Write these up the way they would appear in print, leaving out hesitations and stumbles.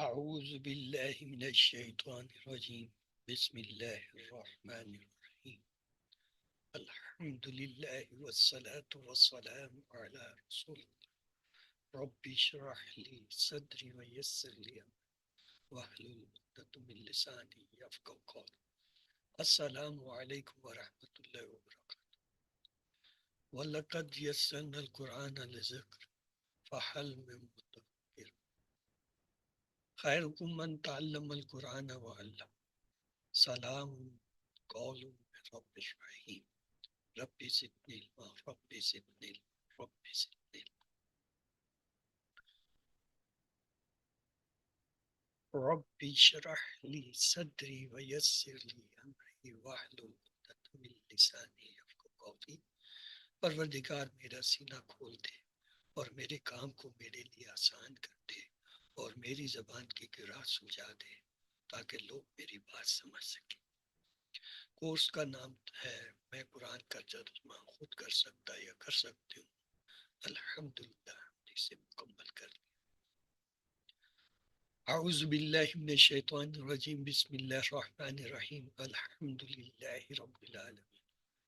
أعوذ بالله من الشيطان الرجيم. بسم الله الرحمن الرحيم. الحمد لله والصلاة والسلام على رسول الله. رب اشرح لي صدري ويسر لي أمري واحلل عقدة من لساني يفقهوا قولي. السلام عليكم ورحمة الله وبركاته. ولقد يسرنا القرآن للذكر فهل من مدكر. خيركم من تعلم القرآن وعلم. سلام قول من رب رحيم. رب زدني علما رب زدني علما رب زدني علما. رب اشرح لي صدري ويسر لي امري واحلل عقدة من لساني يفقهوا قولي. پروردگار میرا سینہ کھول دے اور میرے کام کو میرے لیے آسان کر دے اور میری زبان کی گرہ سلجھا دے تاکہ لوگ میری بات سمجھ سکیں۔ کورس کا نام ہے میں قرآن کا ترجمہ خود کر سکتا یا کر سکتی ہوں۔ الحمدللہ ہم نے اسے مکمل کر لیا۔ اعوذ باللہ من الشیطان الرجیم بسم اللہ الرحمن الرحیم الحمدللہ رب العالمین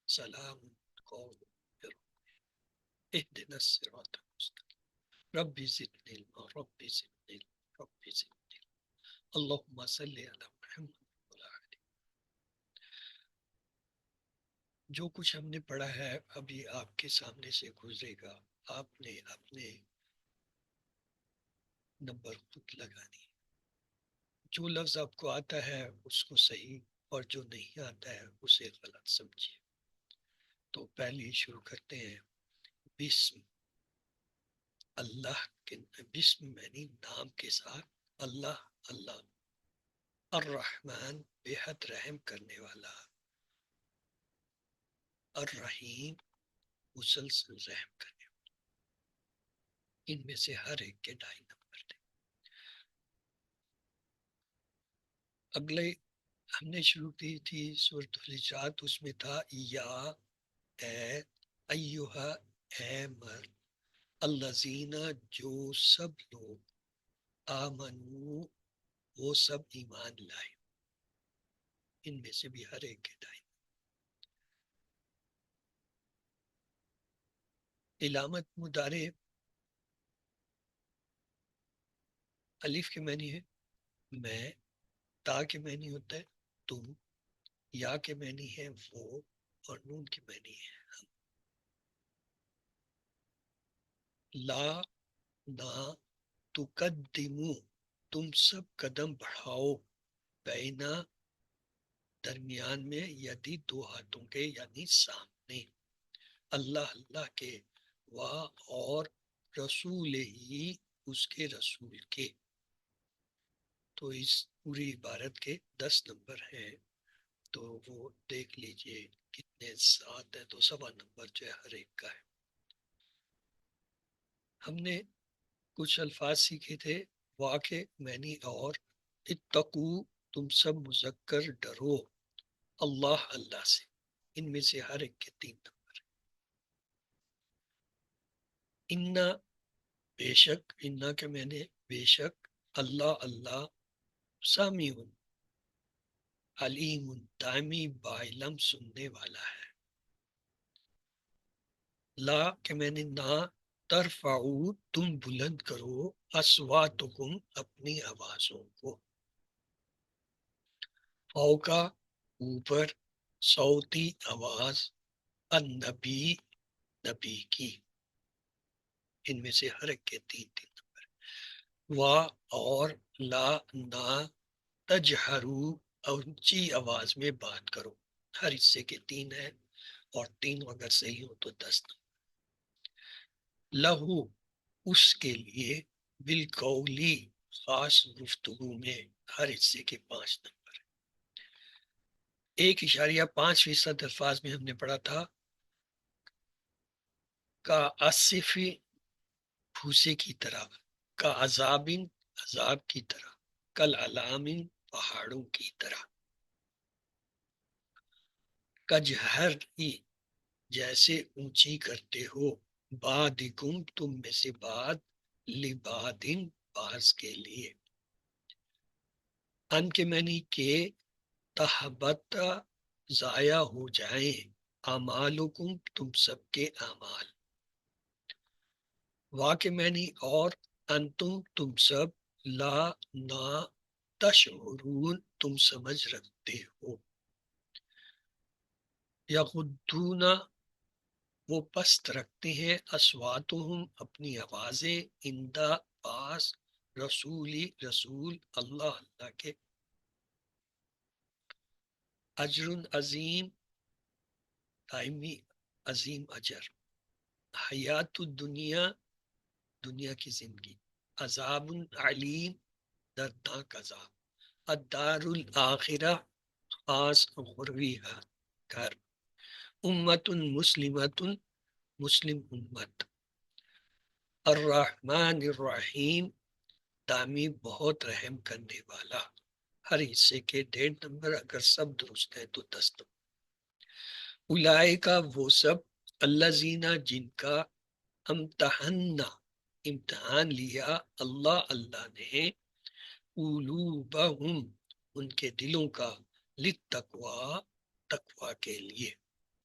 سلام قول من رب اهدنا الصراط المستقیم رب زدنی علما رب زدنی علما رب زدنی علما اللہم صلی علی محمد وعلی آلہ۔ جو کچھ ہم نے پڑھا ہے ابھی آپ کے سامنے سے گزرے گا، آپ نے اپنے نمبر خود لگانی ہے۔ جو لفظ آپ کو آتا ہے اس کو صحیح اور جو نہیں آتا ہے اسے غلط سمجھیے۔ تو پہلے شروع کرتے ہیں۔ بسم اللہ کے، بسم یعنی نام کے ساتھ، اللہ اللہ، الرحمن بے حد رحم کرنے والا، الرحیم مسلسل رحم کرنے والا۔ ان میں سے ہر ایک کے 2.5 نمبر تھے۔ اگلے ہم نے شروع کی تھی سورۃ الحجرات، اس میں تھا یا اے ایہا اے مرد، الذین جو سب لوگ، آمنو وہ سب ایمان لائے۔ ان میں سے بھی ہر ایک کے 2.5۔ علامت مضارع الف کے معنی ہے میں، تا کے معنی ہوتا ہے تم، یا کے معنی ہے وہ، اور نون کے معنی ہے ہم۔ لا نہ، تقدمو تم سب قدم بڑھاؤ، بینا درمیان میں، یدی 2 ہاتھوں کے یعنی سامنے، اللہ اللہ کے، اور رسول ہی اس کے رسول کے۔ تو اس پوری عبارت کے 10 نمبر ہیں، تو وہ دیکھ لیجئے کتنے 7 ہیں، تو 7 نمبر جو ہے ہر ایک کا ہے۔ ہم نے کچھ الفاظ سیکھے تھے، واقع معنی اور اتقو تم سب مذکر ڈرو، اللہ اللہ سے۔ ان میں سے ہر ایک کے 3 نمبر ہیں۔ انا بے شک، انا کے معنی بے شک، اللہ اللہ، سمیع علیم دائمی بعلم سننے والا ہے۔ لا کے معنی نہ، ترفعو تم بلند کرو، اصواتکم اپنی آوازوں کو، فوقا اوپر، صوتی آواز، النبی نبی کی۔ ان میں سے ہر ایک کے 3 نمبر۔ وا اور، لا نہ، تجہرو اونچی آواز میں بات کرو۔ ہر حصے کے 3 ہیں، اور 3 اگر صحیح ہو تو 10 نمبر۔ لہو اس کے لیے، بالقولی خاص گفتگو میں، ہر حصے کے 5 نمبر۔ 1.5% الفاظ میں ہم نے پڑھا تھا کا آصفی پھوسے کی طرح، کا عذابن عذاب کی طرح، کل علامن پہاڑوں کی طرح، کجہر ہی جیسے اونچی کرتے ہو، بعدکم تم میں سے بعد، لبادن بعض کے لیے۔ ان کے معنی کہ تحبت ضائع ہو جائیں اعمالکم تم سب کے اعمال، وا کے معنی اور، انتم تم سب، لا نا تشعرون تم سمجھ رکھتے ہو، یغضون وہ پست رکھتے ہیں، اصواتہم اپنی آوازیں، اندہ پاس، رسولی رسول اللہ اللہ کے، اجر عظیم دائمی عظیم اجر، حیات الدنیا دنیا کی زندگی، عذاب علیم دردناک عذاب، الدار الآخرہ خاص غروی گھر، امت مسلمت مسلم امت، الرحمن الرحیم دامی بہت رحم کرنے والا، ہر حصے کے 1.5 نمبر، اگر سب درست ہے تو 10 نمبر، اولئکا وہ سب، الذین جن کا، امتحنا امتحان لیا، اللہ نے، قلوبہم ان کے دلوں کا، للتقوی تقوی کے لیے،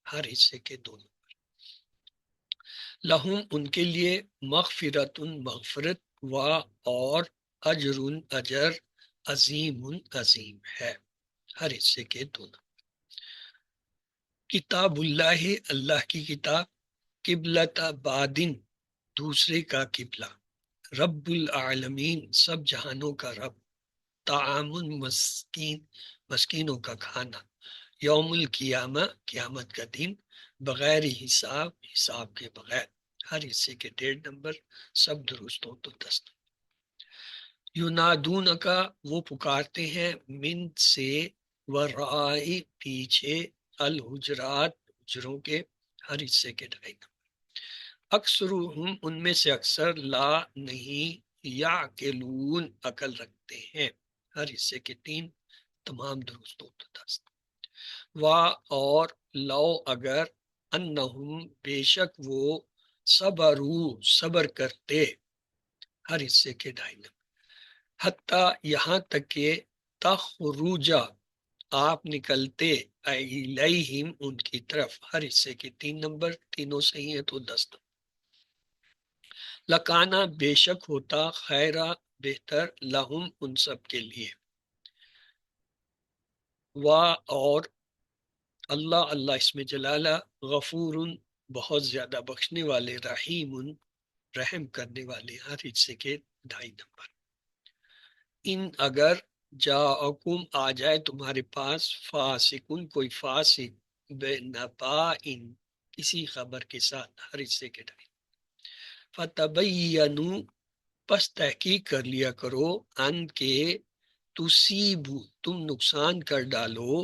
ہر حصے کے 2 نمبر، لہم ان کے لیے، مغفرت مغفرت، و اور، اجر اجر، عظیم عظیم ہے، ہر حصے کے 2 نمبر، کتاب اللہ اللہ کی کتاب، قبلۃ بادن دوسرے کا قبلہ، رب العالمین سب جہانوں کا رب، طعام مسکین مسکینوں کا کھانا، یوم القیامہ قیامت کا دن، بغیر حساب حساب کے بغیر، ہر حصے کے 1.5 نمبر، سب درست ہو تو 10 نمبر، یونادون کا وہ پکارتے ہیں، من سے، ورائی پیچھے، الحجرات حجروں کے، ہر حصے کے 2.5 نمبر، اکثرهم ان میں سے اکثر، لا نہیں، یعقلون عقل رکھتے ہیں، ہر حصے کے 3، تمام درست ہو تو 10، وا اور، لو اگر، انہم بے شک وہ، صبرو صبر کرتے، ہر حصے کے 2.5 نمبر، حتیٰ یہاں تک کہ، تخرجا آپ نکلتے، الیہم ان کی طرف، ہر حصے کے 3 نمبر، تینوں صحیح ہیں تو 10 نمبر، لکانا بے شک ہوتا، خیرہ بہتر، لہم ان سب کے لیے، وا اور، اللہ اللہ اس میں جلالہ، غفور بہت زیادہ بخشنے والے، رحیم رحم کرنے والے، ہر حصے کے 2.5 نمبر، ان اگر، جاءکم آ جائے تمہارے پاس، فاسقن کوئی فاسق، بے نبائن کسی خبر کے ساتھ، ہر حصے کے 2.5، فتبینوا پس تحقیق کر لیا کرو، ان کے، تصیبو تم نقصان کر ڈالو،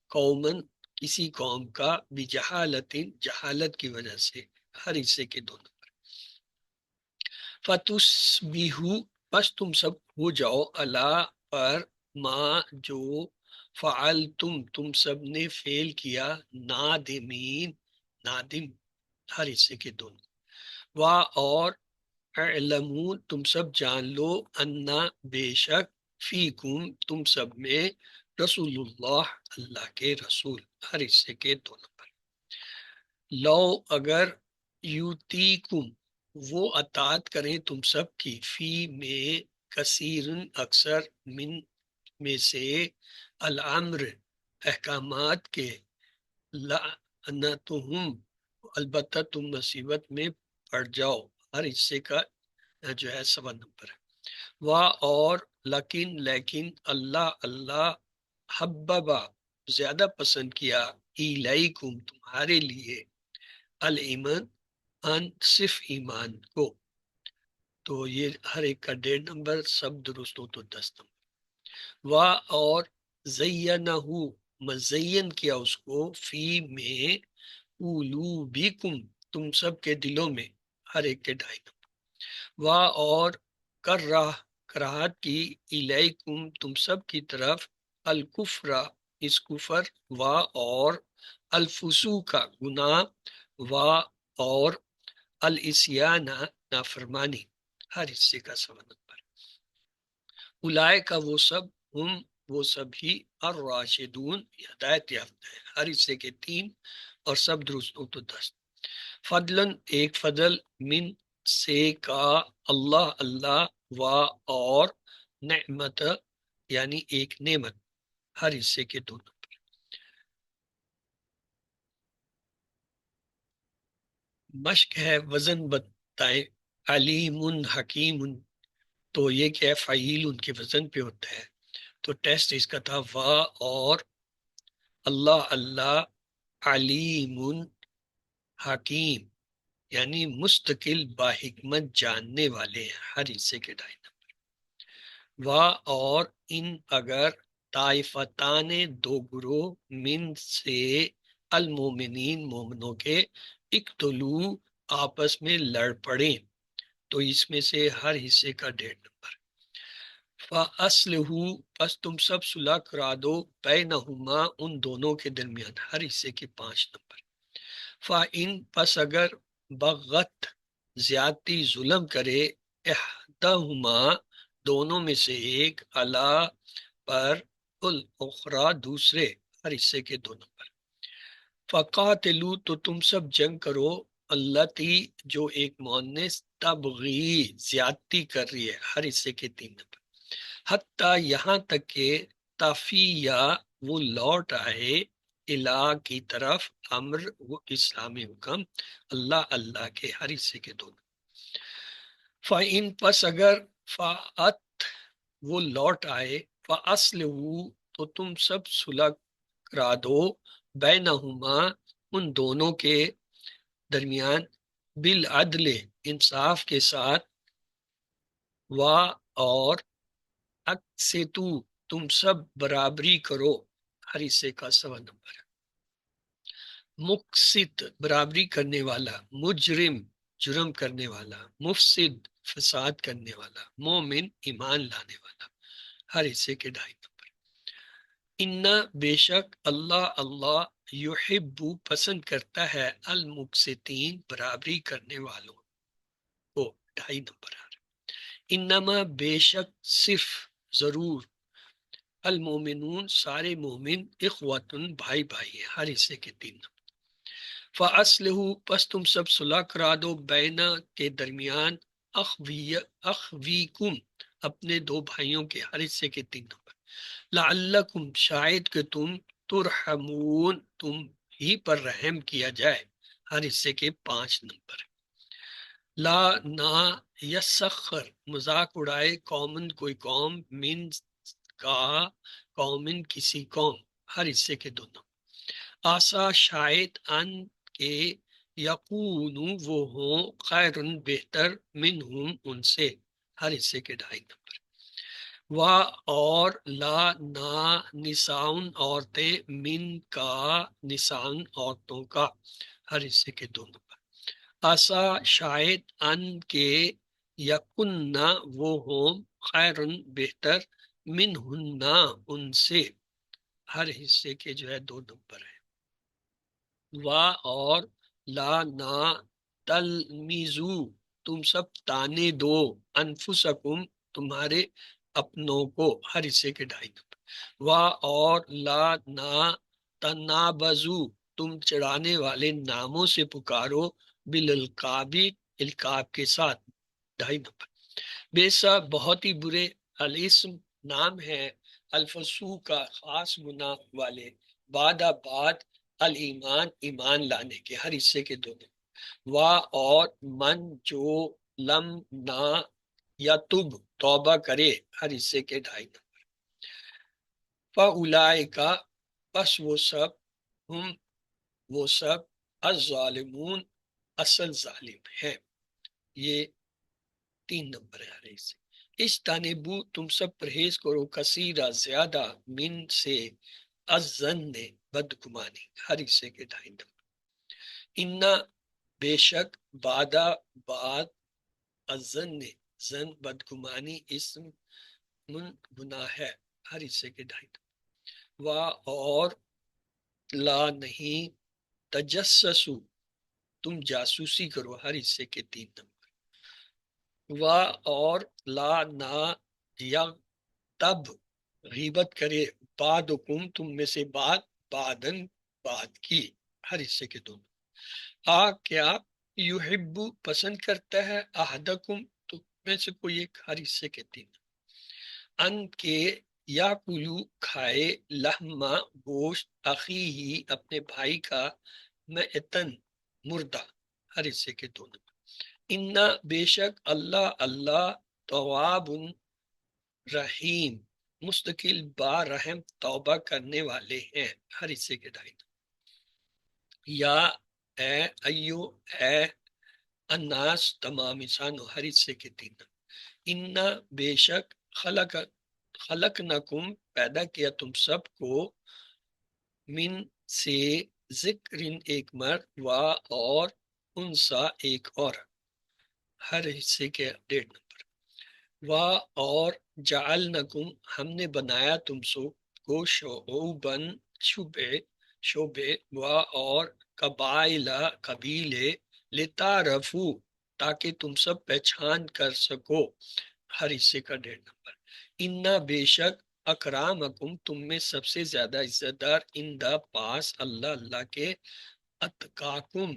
قومن کسی قوم کا، بجہالت جہالت کی وجہ سے، ہر حصے کے 2 نمبر، فتصبحوا پس تم سب ہو جاؤ، اللہ پر، ما جو، فعلتم تم سب نے فعل کیا، نادمین نادم، ہر حصے کے 2 نمبر، وا اور، اعلمون تم سب جان لو، انا بے شک، فیکم تم سب میں، رسول اللہ اللہ کے رسول، ہر حصے کے 2 نمبر، لو اگر، یوتیکم وہ اطاعت کریں تم سب کی، فی میں، کثیر اکثر، من میں سے، الامر احکامات کے، لعنتہم البتہ تم مصیبت میں پڑ جاؤ، ہر حصے کا جو ہے 7 نمبر ہے، وا اور، لیکن اللہ اللہ، حببا زیادہ پسند کیا، الیکم تمہارے لیے، الایمان ان صرف ایمان کو، تو یہ ہر ایک کا 1.5 نمبر، سب درست ہو تو 10 نمبر، وا اور، زینہ مزین کیا اس کو، فی میں، قلوبکم تم سب کے دلوں میں، ہر ایک کے 2.5 نمبر، وا اور، کراہت کی، الیکم تم سب کی طرف، الکفر اس کفر، وا اور، الفسوق گناہ، وا اور، العصیان نافرمانی، ہر حصے کا 7 نمبر، اولئک کا وہ سب، ہم وہ سبھی الراشدون ہدایت یافتہ ہے، ہر حصے کے 3 اور سب درست ہو تو 10۔ فضلاً ایک فضل، من سے کا، اللہ اللہ، و اور، نعمت یعنی ایک نعمت، ہر حصے کے 2 نمبر۔ مشق ہے وزن بتائیں، علیم حکیم، تو یہ کیا ہے، فعیل ان کے وزن پہ ہوتا ہے، تو ٹیسٹ اس کا تھا وا اور، اللہ اللہ، علیم حکیم یعنی مستقل باحکمت جاننے والے ہیں، ہر حصے کے 2.5 نمبر۔ وا اور، ان اگر، طائفتان 2 گروہ، من سے، المومنین مومنوں کے، اقتلو آپس میں لڑ پڑیں، تو اس میں سے ہر حصے کا 1.5 نمبر۔ فَأَصْلِحُوا پس تم سب صلح کرا دو، بینہما ان دونوں کے درمیان، ہر حصے کے 5 نمبر۔ فَإِن پس اگر، بغت زیادتی ظلم کرے، احدہما دونوں میں سے ایک، علی پر، الاخری دوسرے، ہر حصے کے 2 نمبر۔ فقاتلو تو تم سب جنگ کرو، التی جو ایک مؤنث، تبغی زیادتی کر رہی ہے، ہر حصے کے 3 نمبر، حتیٰ یہاں تک کہ، تفیہ وہ لوٹ آئے، الہ کی طرف، امر وہ اسلامی حکم، اللہ اللہ کے، ہر حصے کے 2 نمبر۔ فَإِن پس اگر، فَأَتْ وہ لوٹ آئے، فَأَصْلِحُوا تو تم سب صلح کرا دو، بینہما ان دونوں کے درمیان، بالعدل انصاف کے ساتھ، و اور، اقسطوا تم سب برابری کرو، ہر حصے کا 1.25 نمبر۔ مقسط برابری کرنے والا، مجرم جرم کرنے والا، مفسد فساد کرنے والا، مومن ایمان لانے والا، ہر حصے کے 2.5 نمبر۔ ان بے شک اللہ اللہ، یحب پسند کرتا ہے، المقسطین برابری کرنے والوں کو، 2.5 نمبر آ رہا۔ انما بے شک صرف ضرور، المومنون سارے مومن، اخوتن بھائی بھائی ہیں، ہر حصے کے 3 نمبر۔ فَأَصْلِحُوا پس تم سب صلح کرا دو، بینا کے درمیان، اخویکم اپنے 2 بھائیوں کے، ہر حصے کے 3 نمبر۔ لعلکم شاید کہ تم، ترحمون تم ہی پر رحم کیا جائے، ہر حصے کے 5 نمبر۔ لا نہ یسخر مذاق اڑائے، قومن کوئی قوم، من کا قومن کسی قوم، ہر حصے کے 2 نمبر۔ آسا شاید، ان کے، یقونو وہ ہوں، خیرن بہتر، منہم ان سے، ہر حصے کے 2.5 نمبر۔ و اور، لا نہ، نساؤن عورتیں، من کا نساؤن عورتوں کا، ہر حصے کے 2 نمبر۔ آسا شاید، ان کے، یکنہ وہ ہوں، خیرن بہتر، منہن ان سے، ہر حصے کے جو ہے 2 نمبر ہے۔ و اور، لا نہ، تلمیزو تم سب تانے دو، انفسکم تمہارے اپنوں کو، ہر حصے کے 2.5 نمبر۔ و اور، لا نہ، تنابزو تم چڑھانے والے ناموں سے پکارو، بالالقابی القاب کے ساتھ، 2.5 نمبر۔ بیسا بہت ہی برے، الاسم نام ہے، الفسوق کا خاص گناہ والے، بعد الایمان ایمان لانے کے، ہر حصے کے 2 نمبر۔ و اور، من جو، لم نہ، یتوب توبہ کرے، ہر حصے کے 2.5 نمبر۔ فاولئک پس وہ سب، ہم وہ سب، الظالمون اصل ظالم ہے، یہ 3 نمبر ہے ہر حصے۔ اجتنبو تم سب پرہیز کرو، کثیرہ زیادہ، من سے، الظن بدگمانی، ہر حصے کے 2.5 نمبر۔ ان بے شک، بعد الظن زن بدگمانی، اسم گناہ ہے، ہر حصے کے 2.5 نمبر۔ و اور، لا نہیں، تجسسو تم جاسوسی کرو، ہر حصے کے 3 نمبر۔ و اور، لا نہ، یغتب غیبت کرے بعضکم تم میں سے بعدن بعد کی، ہر حصے کے دونوں. کیا یحب پسند کرتا ہے احدکم تم میں سے کوئی ایک، ہر حصے کے تین، ان کے یا کلو کھائے لحما گوشت اخی ہی اپنے بھائی کا میتن مردہ، ہر حصے کے دونوں. انا بے شک اللہ اللہ تواب رحیم مستقل با رحم توبہ کرنے والے ہیں، ہر حصے کے ڈھائی. یا اے ایو اے الناس تمام انسانوں، ہر حصے کے تین. انا بے شک خلقنکم پیدا کیا تم سب کو، من سے ذکر ایک مرد، و اور انسا ایک اور، ہر حصے کے 1.5 نمبر. و اور جعلنکم ہم نے بنایا تم سب کو شعوباً شعبے، و اور قبائل قبیلے، لتعارفو تاکہ تم سب پہچان کر سکو، ہر حصے کا 1.5 نمبر. انا بے شک اکرامکم تم میں سب سے زیادہ عزت دار، اندہ پاس اللہ اللہ کے، اتقاکم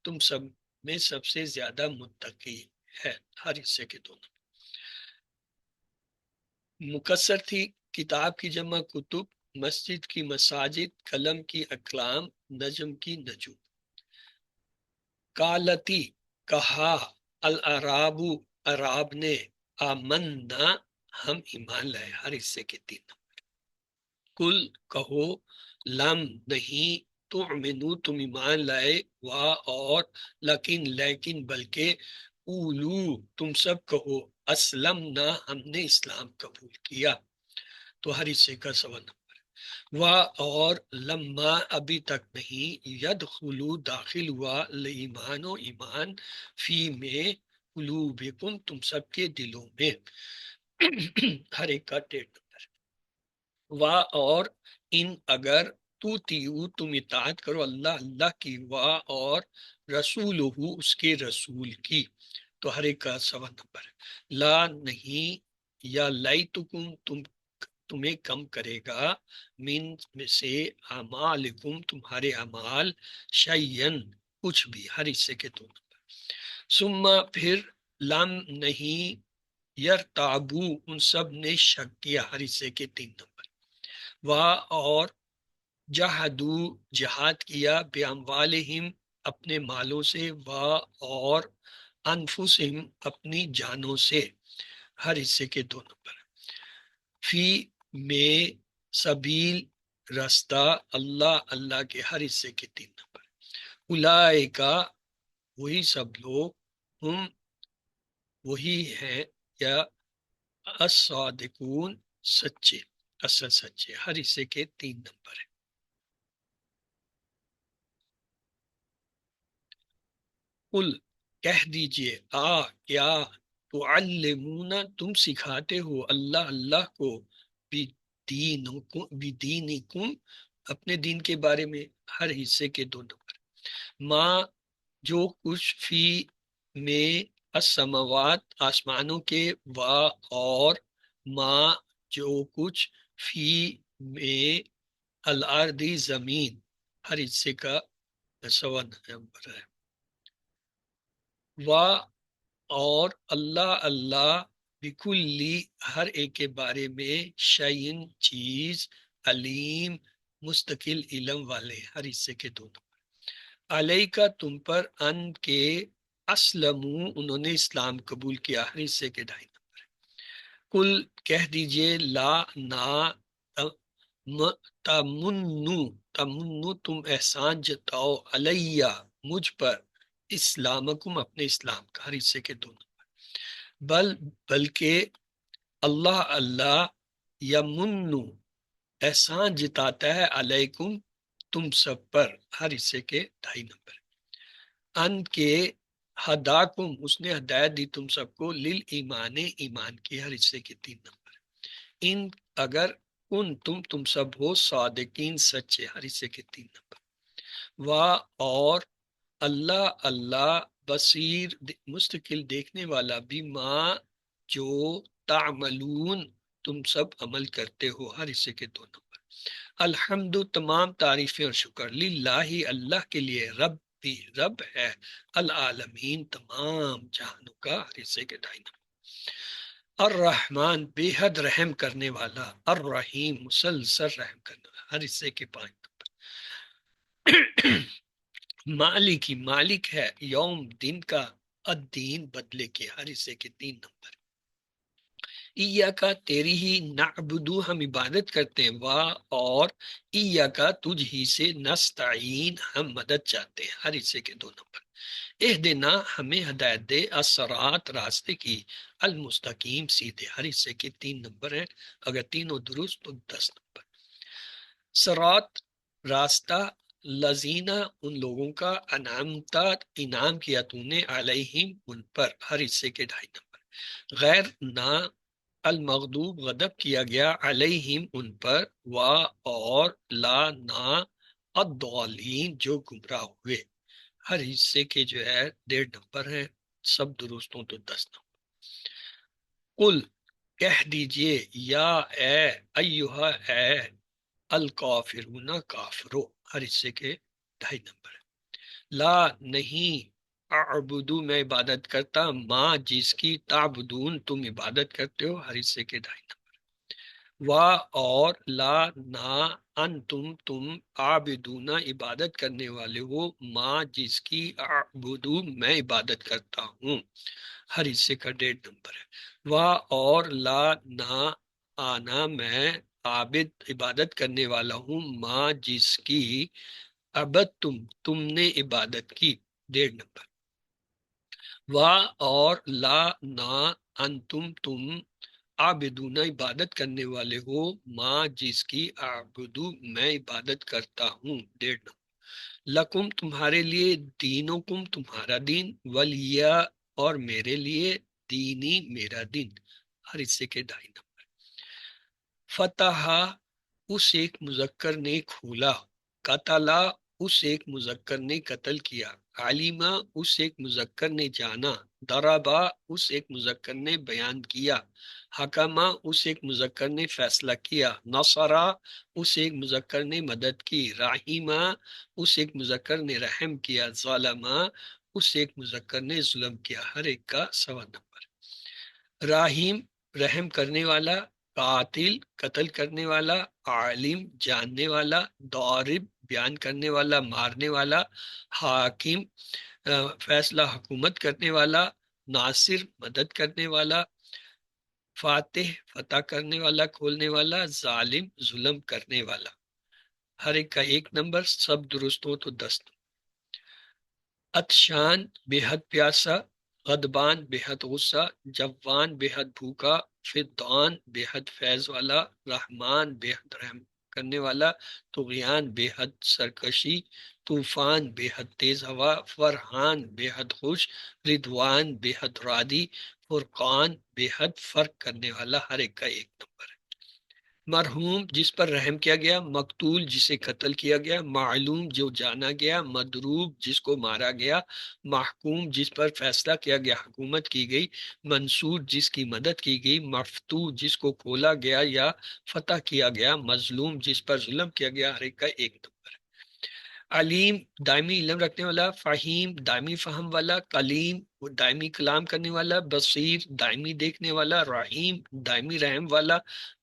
تم سب میں سب سے زیادہ متقی ہے، ہر حصے کے دونوں. مکسر تھی کتاب کی جمع کتب، مسجد کی مساجد، قلم کی اقلام، نجم کی نجوم. کالتی کہا العراب عراب نے، آمنا ہم ایمان لائے، ہر حصے کے تین. کل کہو لم نہیں، تؤمنو تم ایمان لائے، و اور لیکن بلکہ، اولو تم سب کہو اسلمنا ہم نے اسلام قبول کیا، تو ہر حصے کا 1.25 نمبر. و اور لما ابھی تک نہیں، یدخلو داخل ہوا، ایمان و ایمان، فی میں قلوبکم تم سب کے دلوں میں، ہر ایک کا 1.5 نمبر. و اور ان اگر تیو تم اطاعت کرو اللہ اللہ کی، و اور رسول اس کے رسول کی، تو ہر ایک کا 1.25 نمبر. لا نہیں، یا تمہیں کم کرے گا، من میں سے اعمالکم تمہارے اعمال، شیئن کچھ بھی، ہر حصے کے 2 نمبر. ثم پھر، لم نہیں، یرتابو ان سب نے شک کیا، ہر حصے کے 3 نمبر. و اور جہدو جہاد کیا، باموالہم اپنے مالوں سے، و اور انفسہم اپنی جانوں سے، ہر حصے کے 2 نمبر. فی میں سبیل رستہ اللہ اللہ کے، ہر حصے کے 3 نمبر. اولئکا وہی سب لوگ، ہم وہی ہیں، یا الصادقون سچے، اصل سچے، ہر حصے کے 3 نمبر ہے. قل کہہ دیجئے، کیا تعلمون تم سکھاتے ہو، اللہ اللہ کو، بدینکم اپنے دین کے بارے میں، ہر حصے کے 2 نمبر. ماں جو کچھ، فی میں السماوات آسمانوں کے، و اور ماں جو کچھ، فی میں الارضی زمین، ہر حصے کا 1.25 نمبر ہے. و اور اللہ اللہ بکلی ہر ایک کے بارے میں، شیئن چیز، علیم مستقل علم والے، ہر حصے کے 2 نمبر. علیہ کا تم پر، ان کے اسلمو انہوں نے اسلام قبول کیا، ہر حصے کے 2.5 نمبر. کل کہہ دیجئے، لا نا تمنو تم احسان جتاؤ، علیہ مجھ پر، اسلامکم اپنے اسلام کا، ہر حصے کے 2 نمبر. بلکہ اللہ اللہ یمنو احسان جتاتا ہے، علیکم تم سب پر، ہر حصے کے 2.5 نمبر. ان کے ہداکم اس نے ہدایت دی تم سب کو، للایمان ایمان کی، ہر حصے کے 3 نمبر. ان اگر تم سب ہو، صادقین سچے، ہر حصے کے 3 نمبر. و اور اللہ اللہ بصیر مستقل دیکھنے والا، بھی ماں جو تعملون تم سب عمل کرتے ہو، ہر حصے کے 2 نمبر۔ الحمد تمام تعریفیں اور شکر، للہ اللہ کے لیے، رب بھی رب ہے، العالمین تمام جہانوں کا، ہر حصے کے 2.5 نمبر۔ الرحمن بے حد رحم کرنے والا، الرحیم مسلسل رحم کرنے والا، ہر حصے کے 5 نمبر۔ مالکی مالک ہے، یوم دن کا، الدین بدلے کے، ہر حصے کے 3 نمبر۔ ایاکا تیری ہی، نعبدو ہم عبادت کرتے ہیں، اور ایاکا تجھ ہی سے، نستعین ہم مدد چاہتے ہیں، ہر حصے کے 2 نمبر۔ اہدنا ہمیں ہدایت دے، الصراط راستے کی، المستقیم سیدھے، ہر حصے کے 3 نمبر ہیں، اگر تینوں درست تو 10 نمبر۔ صراط راستہ، لذینہ ان لوگوں کا، انعامتا انعام کیا تو نے، علیہم ان پر، ہر حصے کے 2.5 نمبر۔ غیر نہ، المغضوب غضب کیا گیا، علیہم ان پر، اور لا نہ، الضالین جو گمراہ ہوئے، ہر حصے کے جو ہے 1.5 نمبر ہیں، سب درست ہوں تو 10 نمبر۔ قل کہہ دیجئے، یا اے ایہا اے، الکافرون کافرو، ہر حصے کے 2.5 نمبر ہے۔ لا نہیں، اعبدو میں عبادت کرتا، ما جس کی، تعبدون تم عبادت کرتے ہو، ہر حصے کے 2.5 نمبر۔ اور لا نہ، انتم تم، عابدون عبادت کرنے والے ہو، ما جس کی، اعبدو میں عبادت کرتا ہوں، ہر حصے کا 1.5 نمبر ہے۔ اور لا نہ، آنا میں، عابد عبادت کرنے والا ہوں، ما جس کی، عبد تم نے عبادت کی، 1.5 نمبر۔ اور لا نہ، انتم تم، عابدون عبادت کرنے والے ہو، ما جس کی، اعبدو میں عبادت کرتا ہوں، 1.5 نمبر۔ لکم تمہارے لیے، دینکم تمہارا دین، ولیہ اور میرے لیے، دینی میرا دین، ہر حصے کے 2.5 نمبر۔ فتح اس ایک مذکر نے کھولا، قتلا اس ایک مذکر نے قتل کیا، علمہ اس ایک مذکر نے جانا، ضربا اس ایک مذکر نے بیان کیا، حکمہ اس ایک مذکر نے فیصلہ کیا، نصرہ اس ایک مذکر نے مدد کی، رحیمہ اس ایک مذکر نے رحم کیا، ظالمہ اس ایک مذکر نے ظلم کیا، ہر ایک کا 1.25 نمبر۔ راہیم رحم کرنے والا، قاتل قتل کرنے والا، عالم جاننے والا، ضارب بیان کرنے والا مارنے والا، حاکم فیصلہ حکومت کرنے والا، ناصر مدد کرنے والا، فاتح فتح کرنے والا کھولنے والا، ظالم ظلم کرنے والا، ہر ایک کا 1 نمبر، سب درست ہو تو 10 نمبر۔ عطشان بے حد پیاسا، غضبان بے حد غصہ، جوان بے حد بھوکا، فدان بے حد فیض والا، رحمان بے حد رحم کرنے والا، طغیان بے حد سرکشی، طوفان بے حد تیز ہوا، فرحان بے حد خوش، رضوان بے حد راضی، فرقان بے حد فرق کرنے والا، ہر ایک کا 1 نمبر ہے۔ مرحوم جس پر رحم کیا گیا، مقتول جسے قتل کیا گیا، معلوم جو جانا گیا، مضروب جس کو مارا گیا، محکوم جس پر فیصلہ کیا گیا حکومت کی گئی، منصور جس کی مدد کی گئی، مفتوح جس کو کھولا گیا یا فتح کیا گیا، مظلوم جس پر ظلم کیا گیا، ہر ایک کا 1 نمبر ہے۔ علیم دائمی علم رکھنے والا، فہیم دائمی فہم والا، کلیم دائمی کلام کرنے والا، بصیر دائمی دیکھنے والا، رحیم دائمی رحم والا،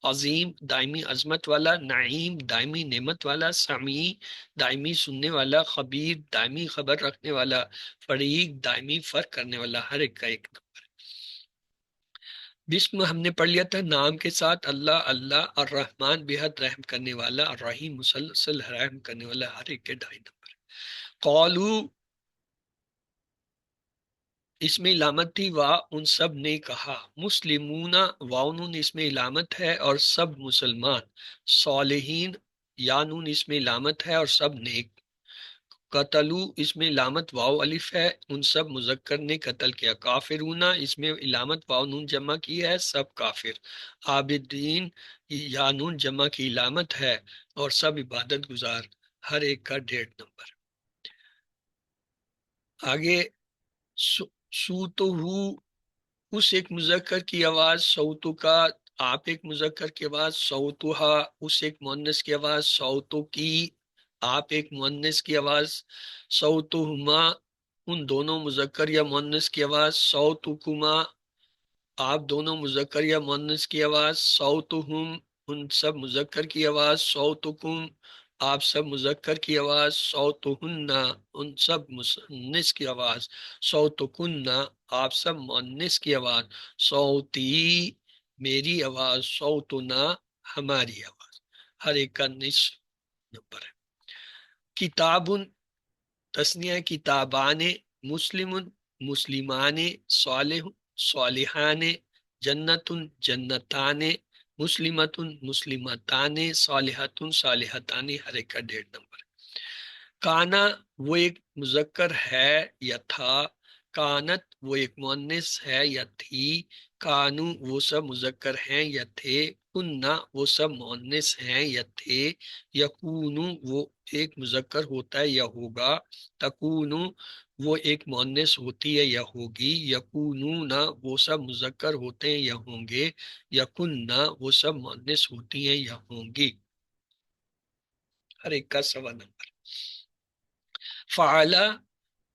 عظیم دائمی عظمت والا، نعیم دائمی نعمت والا، سمیع دائمی سننے والا، خبیر دائمی خبر رکھنے والا، فریق دائمی فرق کرنے والا، ہر ایک کا 1 نمبر۔ بسم ہم نے پڑھ لیا تھا نام کے ساتھ، اللہ اللہ، الرحمن بے حد رحم کرنے والا، الرحیم مسلسل رحم کرنے والا، ہر ایک کے 2.5 نمبر۔ قالو اس میں علامت تھی، ان سب نے کہا، مسلمون واؤن اس میں علامت ہے اور سب مسلمان، صالحین یانون اس میں علامت ہے اور سب نیک، قتلو اس میں علامت واو الف ہے، ان سب مذکر نے قتل کیا، کافرون اس میں علامت واو نون جمع کی ہے، سب کافر، عابدین یانون جمع کی علامت ہے اور سب عبادت گزار، ہر ایک کا 1.5 نمبر۔ آگے سوتو اس ایک مذکر کی آواز، صوتو کا آپ ایک مذکر کی آواز، صوتھا اس ایک مؤنث کی آواز، صوتو کی آپ ایک مؤنث کی آواز، صوتہما ان دونوں مذکر یا مؤنث کی آواز، صوتکما آپ دونوں مذکر یا مؤنث کی آواز، صوتہم ان سب مذکر کی آواز، صوتکم آپ سب مذکر کی آواز، صوتہن ان سب مؤنث کی آواز، صوتکن آپ سب مؤنث کی آواز، صوتی میری آواز، صوتنا ہماری آواز، ہر ایک کا نصف نمبر ہے۔ کتاب تسنیہ کتابان، مسلم مسلمان، صالح صالحان، جنت جنتان، مسلمت مسلمتان، صالحت صالحتان، ہر ایک کا 1.5 نمبر۔ کانا وہ ایک مذکر ہے یا تھا، کانت وہ ایک مؤنث ہے یا تھی، کانو وہ سب مذکر ہیں یا تھے، کننا وہ سب مؤنث ہیں یا تھے، یکونو وہ ایک مذکر ہوتا ہے یا ہوگا، تکونو وہ ایک مؤنث ہوتی ہے یا ہوگی، یکونونا وہ سب مذکر ہوتے ہیں یا ہوں گے، یکننا وہ سب مؤنث ہوتی ہیں یا ہوں گی، ہر ایک کا 1.25 نمبر۔ فعلا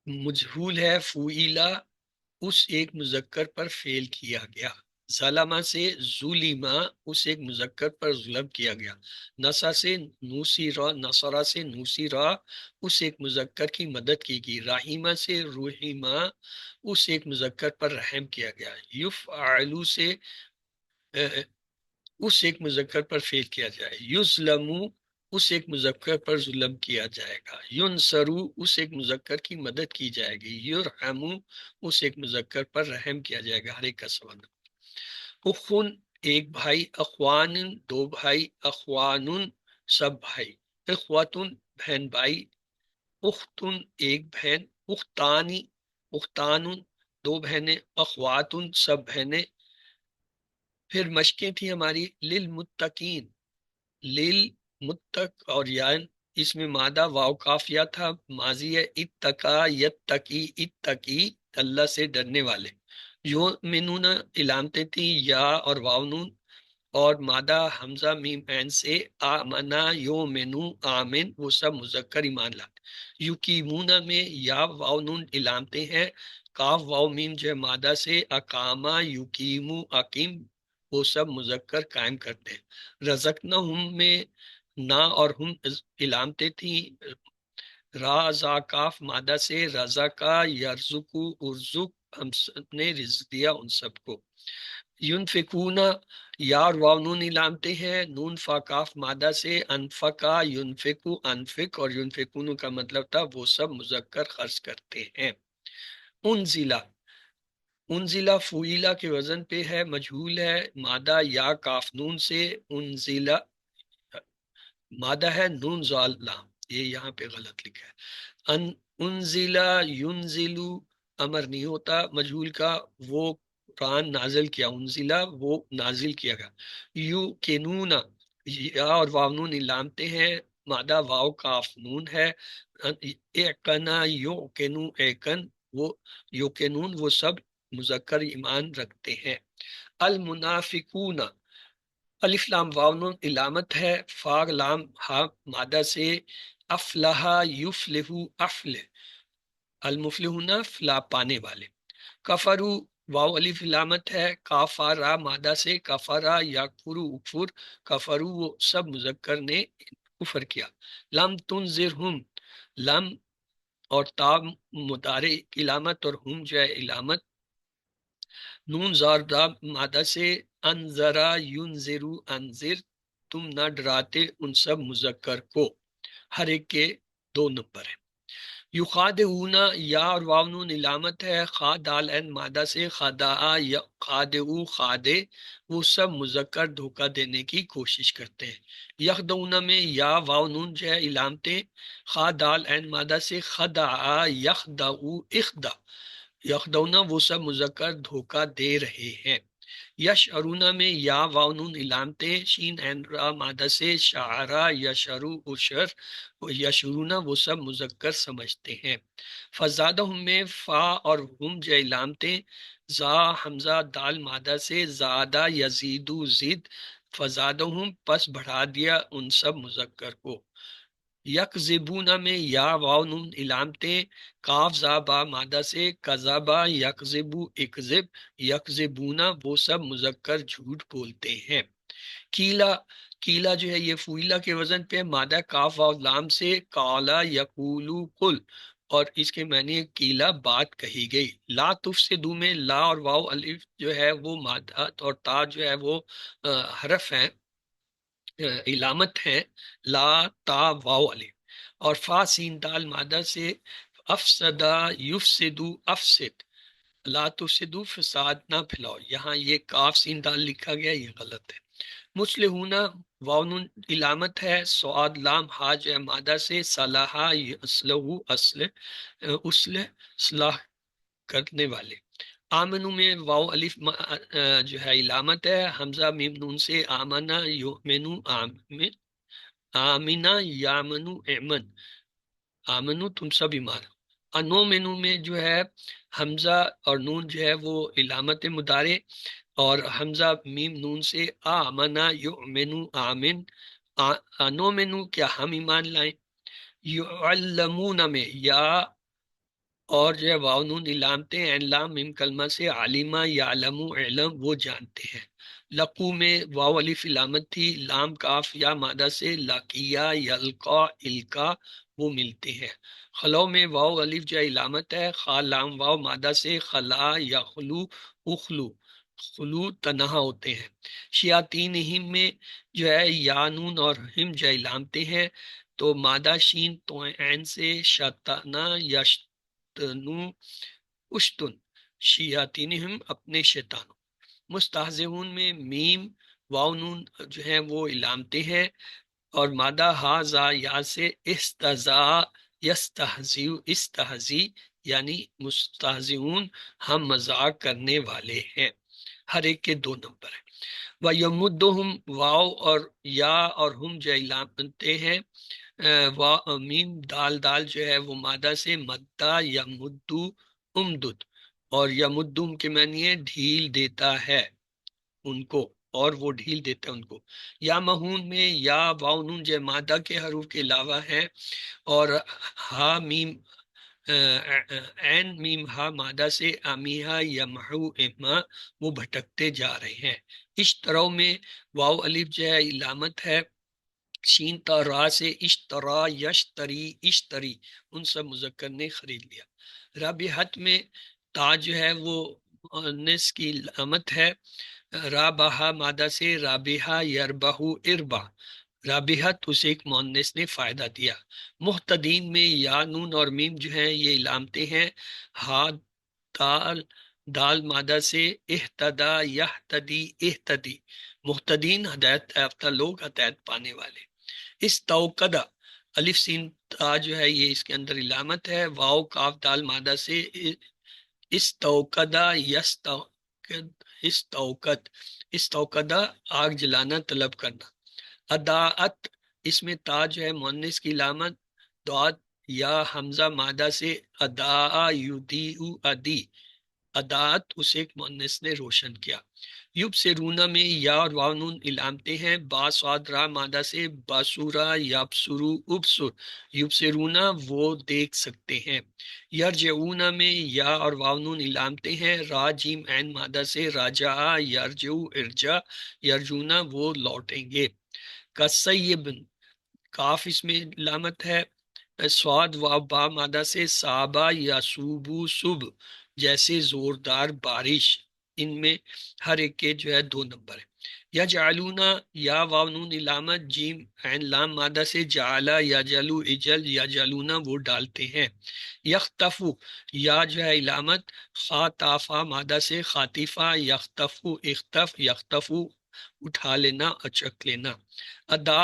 مجہول ہے، فعیلا اس ایک مذکر پر فعل کیا گیا، ظلمہ سے ظلمہ اس ایک مذکر پر ظلم کیا گیا، نصا سے نوسیرا نصرا سے نوسیرا اس ایک مذکر کی مدد کی گئی، رحیمہ سے رحیمہ اس ایک مذکر پر رحم کیا گیا، یفعلو سے اس ایک مذکر پر فعل کیا جائے، یظلمو اس ایک مذکر پر ظلم کیا جائے گا، ینصرو اس ایک مذکر کی مدد کی جائے گی، یرحمو اس ایک مذکر پر رحم کیا جائے گا، ہر ایک کا سوال۔ اخن ایک بھائی، اخوان دو بھائی، اخوان سب بھائی، اخوتن بہن بھائی، اختن ایک بہن، اختانی اختان دو بہنیں، اخواتن سب بہنیں۔ پھر مشقیں تھیں ہماری، للمتقین للمتق اور یان اس میں مادہ واو کافیہ تھا، ماضی ہے، اتقا یتقی اتقی اللہ سے ڈرنے والے، یؤمنون علامتیں تھیں یا اور واو نون، اور مادہ حمزہ میم عین سے، آمنا یؤمنو آمن وہ سب مذکر ایمان لاتے، یقیمون میں یا واو نون علامتیں ہیں، کاف واو میم جو ہے مادہ سے، اقامہ یقیمو اقیم وہ سب مذکر قائم کرتے ہیں، رزقناہم میں نا اور ہم علامتیں تھیں، را زا کاف مادہ سے، رضا کا یرزقو ارزق ہم سب نے رزق دیا ان سب کو، ینفقون یا اور واو نون علامتیں ہیں، نون فا کاف مادہ سے، انفقا ینفقو انفق اور ینفقون کا مطلب تھا وہ سب مذکر خرچ کرتے ہیں۔ انزلہ انزلہ فعیلہ کے وزن پہ ہے، مجہول ہے، مادہ یا کاف نون سے، انزلہ مادہ ہے نون زال لام، یہ یہاں پہ غلط لکھا ہے، انزلہ ینزلو امر نہیں ہوتا مجہول کا، وہ قرآن نازل کیا، انزلہ وہ نازل کیا گیا، یو کنون یا اور واو نون علامتے ہیں، مادہ واو کاف نون ہے، ایکنا یو کنو ایکن وہ یوکنون وہ سب مذکر ایمان رکھتے ہیں، المنافقون الف لام واو نون علامت ہے، فا لام ہا مادہ سے، افلح یفلح افلح المفلحون فلاح پانے والے، کفرو واو الف علامت ہے، کافارا مادہ سے، کفرا یکفرو اکفر کفرو وہ سب مذکر نے کفر کیا، لم تنذرہم لم اور تا مضارع علامت اور ہم جو ہے علامت، نون زار دا مادہ سے، انذرا ینذرو انذر تم نہ ڈراتے ان سب مذکر کو، ہر ایک کے 2 نمبر ہیں۔ یخادعون یا اور واو نون علامت ہے، خا دال عین مادہ سے، خداع خادعو خادع وہ سب مذکر دھوکہ دینے کی کوشش کرتے ہیں، یخدعون میں یا واو نون جو ہے علامتیں، خا دال عین مادہ سے، خدع یخدعو اخدع یخدعون وہ سب مذکر دھوکہ دے رہے ہیں، یشعرون میں یا واو نون علامتیں، شین عین را مادہ سے، شعرا یشعرو اشر یشعرون وہ سب مذکر سمجھتے ہیں، فزادہم میں فا اور ہم جو علامتیں، زا حمزہ دال مادہ سے زادہ یزیدو زد فزادہم پس بڑھا دیا ان سب مذکر کو یکذبون میں یا واو نون علامتیں کاف زا با مادہ سے کذبا یکذبو اکذب یکذبون وہ سب مذکر جھوٹ بولتے ہیں کیلا کیلا جو ہے یہ فویلا کے وزن پہ مادہ کاف واو لام سے کالا یقولو قل اور اس کے معنی کیلا بات کہی گئی لا تفسدو میں لا اور واو الف جو ہے وہ مادہ اور تا جو ہے وہ حرف ہیں علامت ہے لا تا واو الف اور فا سین دال مادہ سے افسدہ یفسدو افسد لا تفسدو فساد نہ پھیلاؤ یہاں یہ کاف سین دال لکھا گیا یہ غلط ہے مسلحون واون علامت ہے سعاد لام ہا جو ہے مادہ سے صلاحہ اسلح اسلح صلاح کرنے والے آمنو میں واو الف جو ہے علامت ہے حمزہ میم نون سے آمنا یؤمنو آمن آمنا یامنو امن آمنو تم سب ایمان انو مینو میں جو ہے حمزہ اور نون جو ہے وہ علامت مدارے اور حمزہ میم نون سے آمنا یؤمنو آمن انو مینو کیا ہم ایمان لائیں یعلمون میں یا اور جو ہے واو نون علامتیں عین لام میم کلمہ سے عالمہ یعلم علم وہ جانتے ہیں لقو میں واو الف علامت تھی لام کاف یا مادہ سے لاقیہ یلقا القا وہ ملتے ہیں خلو میں واو الف جو علامت ہے خا لام واو مادہ سے خلا یخلو اخلو خلو تنہا ہوتے ہیں شیاطین ہم میں جو ہے یانون اور ہم جو علامتیں ہیں تو مادہ شین تو عین سے شتنا یشتنو اشتن شیاطینہم اپنے شیطانوں مستہزئون میں میم واو نون جو ہیں وہ علامتیں ہیں اور مادہ ہا زا یا سے استزا یستہزیو استہزی یعنی مستہزئون ہم مذاق کرنے والے ہیں ہر ایک کے دو نمبر ہیں وَيَمُدُّهُمْ واو اور یا اور ہم جو علامتیں ہیں میم دال دال جو ہے وہ مادہ سے مدہ یا مدو امدد اور یا مدوم کے معنی ہے ڈھیل دیتا ہے ان کو اور وہ ڈھیل دیتا ہے ان کو یا مہون میں یا واو نون جو مادہ کے حروف کے علاوہ ہے اور ہا میم عین میم ہا مادہ سے امیہا یا محو اما وہ بھٹکتے جا رہے ہیں اشترو میں واو الف جو ہے علامت ہے شین تا را سے اشترا یشتری اشتری ان سب مذکر نے خرید لیا رابحت میں تا جو ہے وہ مؤنث کی علامت ہے رابحہ مادہ سے رابحہ یربہو اربا رابحت اسے ایک مؤنث نے فائدہ دیا محتدین میں یا نون اور میم جو ہیں یہ علامتیں ہیں ہا دال دال مادہ سے اہتدا یہتدی اہتدی محتدین ہدایت یافتہ لوگ ہدایت پانے والے استوقدہ الف سین تا جو ہے یہ اس کے اندر علامت ہے واو کاف دال مادہ سے استوقدہ استوقد استوقدہ آگ جلانا طلب کرنا اداعت اس میں تا جو ہے مؤنث کی علامت دعات یا حمزہ مادہ سے ادا یدیع ادی اداعت اسے ایک مؤنث نے روشن کیا یوب سے رونا میں یا اور واو نون علامتیں ہیں با صاد را مادہ سے باسورا یابسرو ابسر یوب سے رونا وہ دیکھ سکتے ہیں یرجعونا میں یا اور واو نون علامتیں ہیں را جیم عین مادہ سے راجع یرجعو ارجا یرجونا وہ لوٹیں گے کسیب کاف اس میں علامت ہے سواد و با مادہ سے صابا یا صوبو صب جیسے زوردار بارش ان میں ہر ایک کے جو ہے دو نمبر ہے یا جعلونا یا واو نون علامت جیم عین لام مادہ سے جعلا یا جلو اجل یا جلونا وہ ڈالتے ہیں یختفو یا جو ہے علامت خاتافا مادہ سے خاطفہ یختفو اختف یختفو اٹھا لینا اچک لینا ادا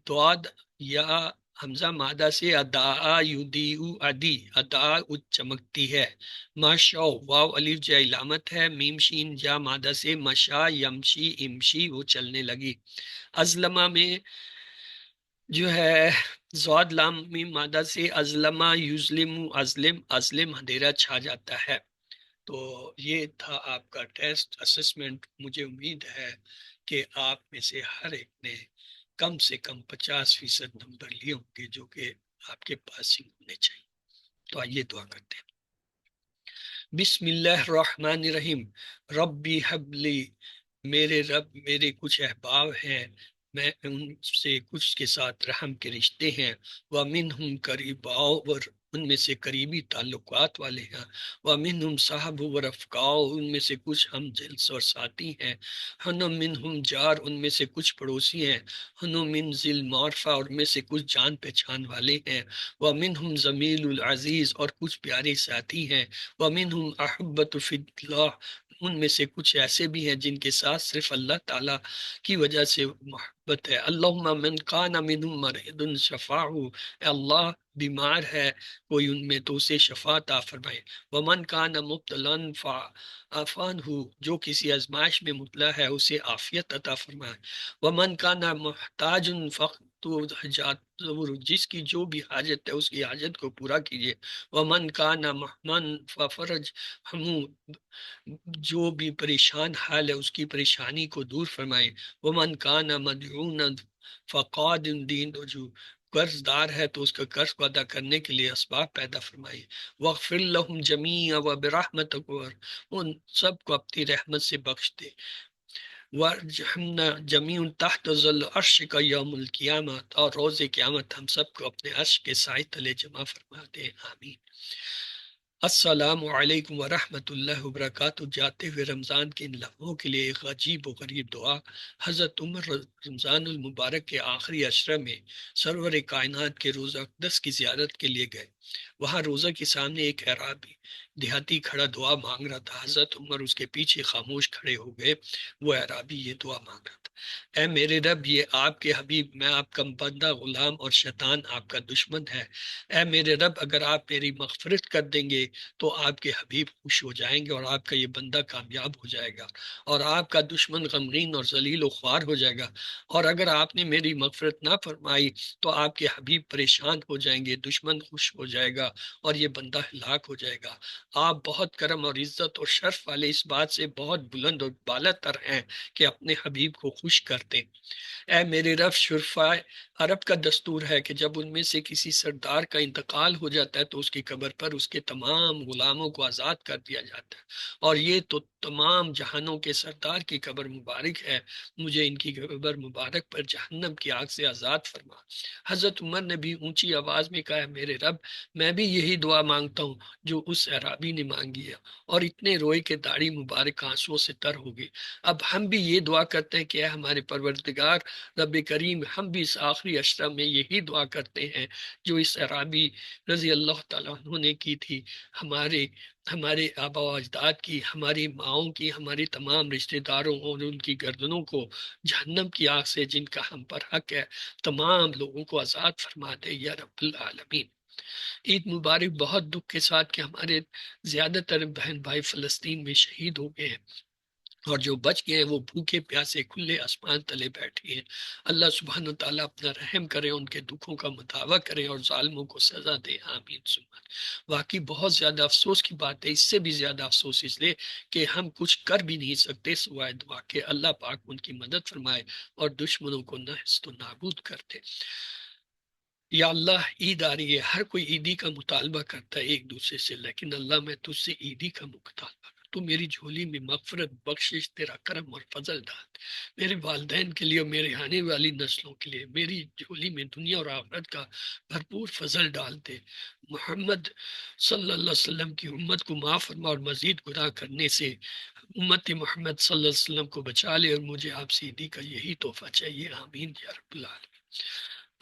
دعاد یا حمزہ مادہ سے ادا یدیع ادی ادا چمکتی ہے ماشاء واو الف جو علامت ہے میم شین جا مادہ سے مشا یمشی امشی وہ چلنے لگی ازلمہ میں جو ہے زواد لام میم مادہ سے ازلمہ یظلم ازلم ازلم اندھیرا چھا جاتا ہے تو یہ تھا آپ کا ٹیسٹ اسسمنٹ. مجھے امید ہے کہ آپ میں سے ہر ایک نے کم سے کم 50% نمبر لیے ہوں گے جو کہ آپ کے پاس ہی ہونے چاہیے. تو آئیے دعا کرتے ہیں. بسم اللہ الرحمن الرحیم. ربی حبلی، میرے رب میرے کچھ احباب ہیں، میں ان سے کچھ کے ساتھ رحم کے رشتے ہیں. وَمِنْهُمْ قَرِيبَاءُ، اور ان میں سے قریبی تعلقات والے ہیں. وَمِنْهُمْ صَحْبُ وَرَفْقَاءُ، ان میں سے کچھ ہم جنس اور ساتھی ہیں. وَمِنْهُمْ جار، ان میں سے کچھ پڑوسی ہیں. وَمِنْ ذِي الْمَعْرَفَةِ، اور ان میں سے کچھ جان پہچان والے ہیں. وَمِنْهُمْ زَمِيلُ الْعَزِيزُ، اور کچھ پیارے ساتھی ہیں. وَمِنْهُمْ أَحِبَّةُ فِي اللَّهِ، ان میں سے کچھ ایسے بھی ہیں جن کے ساتھ صرف اللہ تعالیٰ کی وجہ سے محبت ہے. اللہم من کان منہم مرض شفاہ، اے اللہ بیمار ہے کوئی ان میں تو اسے شفا عطا فرمائے. ومن کان مبتلا فعافان ہو، جو کسی آزمائش میں مبتلا ہے اسے عافیت عطا فرمائے. ومن کان محتاج فقط حاجات، جس کی جو بھی حاجت ہے اس کی حاجت کو پورا کیجیے. ومن کان محمن ففرج ہمو، جو بھی پریشان حال ہے اس کی پریشانی کو دور فرمائے. ومن کان مدعون فقاد دین، جو قرض دار ہے تو اس کا قرض کو ادا کرنے کے لیے اسباب پیدا فرمائے. وغفر لهم جميعا وبرحمتک، اور ان سب کو اپنی رحمت سے بخش دے. وارحمنا جميعا تحت ظل عرشک یوم القیامہ، اور روز قیامت ہم سب کو اپنے عرش کے سائے تلے جمع فرما دے. آمین. السلام علیکم ورحمۃ اللہ وبرکاتہ. جاتے ہوئے رمضان کے ان لمحوں کے لیے ایک عجیب و غریب دعا. حضرت عمر رمضان المبارک کے آخری عشرہ میں سرور کائنات کے روزہ اقدس کی زیارت کے لیے گئے. وہاں روزہ کے سامنے ایک اعرابی دیہاتی کھڑا دعا مانگ رہا تھا. حضرت عمر اس کے پیچھے خاموش کھڑے ہو گئے. وہ اعرابی یہ دعا مانگ رہا تھا: اے میرے رب، یہ آپ کے حبیب، میں آپ کا بندہ غلام اور شیطان آپ کا دشمن ہے. اے میرے رب، اگر آپ میری مغفرت کر دیں گے تو آپ کے حبیب خوش ہو جائیں گے اور آپ کا یہ بندہ کامیاب ہو جائے گا، اور آپ کا دشمن غمگین اور ذلیل و خوار ہو جائے گا. اور اگر آپ نے میری مغفرت نہ فرمائی تو آپ کے حبیب پریشان ہو جائیں گے، دشمن خوش ہو جائے گا اور یہ بندہ ہلاک ہو جائے گا. آپ بہت کرم اور عزت اور شرف والے اس بات سے بہت بلند اور بالا تر ہیں کہ اپنے حبیب کو خوش کرتے. اے میرے رب، شرفاء عرب کا دستور ہے کہ جب ان میں سے کسی سردار کا انتقال ہو جاتا ہے تو اس کی قبر پر اس کے تمام غلاموں کو آزاد کر دیا جاتا ہے. اور یہ تو تمام جہانوں کے سردار کی قبر مبارک ہے. مجھے ان کی قبر مبارک پر جہنم کی آگ سے آزاد فرما. حضرت عمر نے بھی اونچی آواز میں کہا: میرے رب، میں بھی یہی دعا مانگتا ہوں جو اس اعرابی نے مانگی ہے. اور اتنے روئے کہ داڑھی مبارک آنسوؤں سے تر ہو گئی. اب ہم بھی یہ دعا کرتے ہیں کہ اے ہمارے پروردگار رب کریم، ہم بھی اس آخری عشرہ میں یہی دعا کرتے ہیں جو اس اعرابی رضی اللہ تعالیٰ عنہ نے کی تھی. ہمارے آبا و اجداد کی، ہماری ماؤں کی، ہمارے تمام رشتہ داروں اور ان کی گردنوں کو جہنم کی آگ سے جن کا ہم پر حق ہے تمام لوگوں کو آزاد فرما دے یا رب العالمین. عید مبارک. بہت دکھ کے ساتھ کہ ہمارے زیادہ تر بہن بھائی فلسطین میں شہید ہو گئے ہیں، اور جو بچ گئے ہیں وہ بھوکے پیاسے کھلے آسمان تلے بیٹھے ہیں. اللہ سبحانہ وتعالیٰ اپنا رحم کرے، ان کے دکھوں کا مداوع کرے اور ظالموں کو سزا دے. آمین ثم آمین. واقعی بہت زیادہ افسوس کی بات ہے، اس سے بھی زیادہ افسوس اس لیے کہ ہم کچھ کر بھی نہیں سکتے سوائے دعا کہ اللہ پاک ان کی مدد فرمائے اور دشمنوں کو نحست و نابود کر دے. یا اللہ، عید آ رہی ہے، ہر کوئی عیدی کا مطالبہ کرتا ہے ایک دوسرے سے، لیکن اللہ میں تجھ سے عیدی کا مطالبہ، تو میری جھولی میں مغفرت، بخشش، تیرا کرم اور فضل ڈال. میرے والدین کے لیے اور میرے آنے والی نسلوں کے لیے میری جھولی میں دنیا اور آخرت کا بھرپور فضل ڈال دے. محمد صلی اللہ علیہ وسلم کی امت کو معاف فرما اور مزید گناہ کرنے سے امت محمد صلی اللہ علیہ وسلم کو بچا لے، اور مجھے آپ سے عیدی کا یہی تحفہ چاہیے. آمین یا رب العالمین.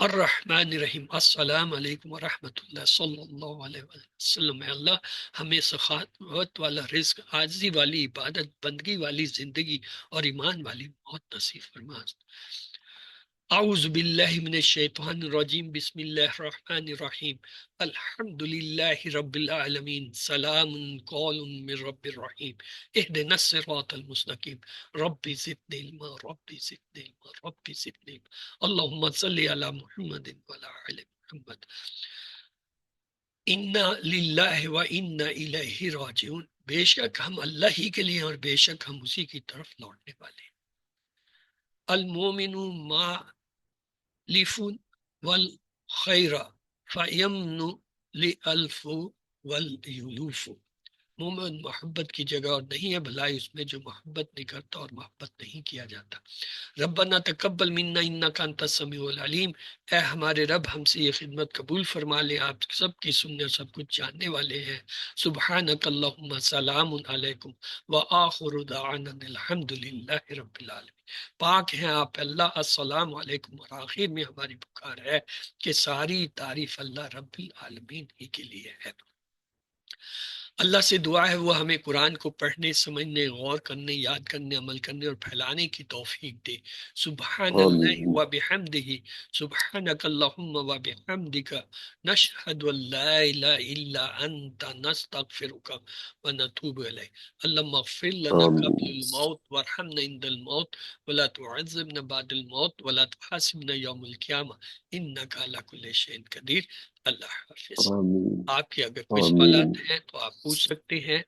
الرحمن الرحیم. السلام علیکم ورحمۃ اللہ صلی اللہ علیہ وسلم. اللہ ہمیں سخاوت والا رزق، عاجزی والی عبادت، بندگی والی زندگی اور ایمان والی موت نصیب فرما. اعوذ باللہ من الشیطان الرجیم. بسم اللہ الرحمن الرحیم. الحمد للہ رب العالمین. سلام قول من رب الرحیم. اہدنا الصراط المستقیم. رب زدنی علما، رب زدنی علما، رب زدنی علما. اللہم صلی علی محمد وعلی آل محمد. انا للہ و انا الیہ راجعون. بے شک ہم اللہ ہی کے لیے اور بے شک ہم اسی کی طرف لوٹنے والے ہیں۔ المومن ما لف والخیر فیمن لألف والیلوف، مومن محبت کی جگہ اور نہیں ہے بھلائی اس میں جو محبت نہیں کرتا اور محبت نہیں کیا جاتا۔ ربنا تقبل منا انک انت السمیع العلیم، اے ہمارے رب ہم سے یہ خدمت قبول فرما لے، آپ سب کی سننے اور سب کچھ جاننے والے ہیں۔ سبحانک اللہم سلام علیکم وآخر دعوانا الحمد للہ رب العالمین، پاک ہیں آپ اللہ، السلام علیکم، اور آخر میں ہماری پکار ہے کہ ساری تعریف اللہ رب العالمین ہی کے لیے ہے۔ اللہ سے دعا ہے وہ ہمیں قرآن کو پڑھنے، سمجھنے، غور کرنے، یاد کرنے، عمل کرنے اور پھیلانے کی توفیق دے۔ سبحان اللہ آمین و بحمدہ، سبحانک اللہم و بحمدک، نشہد ان لا الہ الا انت، نستغفرک و نتوب الیک۔ اللہم اغفر لنا قبل آمین الموت وارحمنا عند الموت ولا تعذبنا بعد الموت ولا تحاسبنا یوم القیامہ انک علی کل شیء قدیر۔ اللہ حافظ۔ آمین آپ کی اگر کوئی آمین۔ سوالات ہیں تو آپ پوچھ سکتے ہیں۔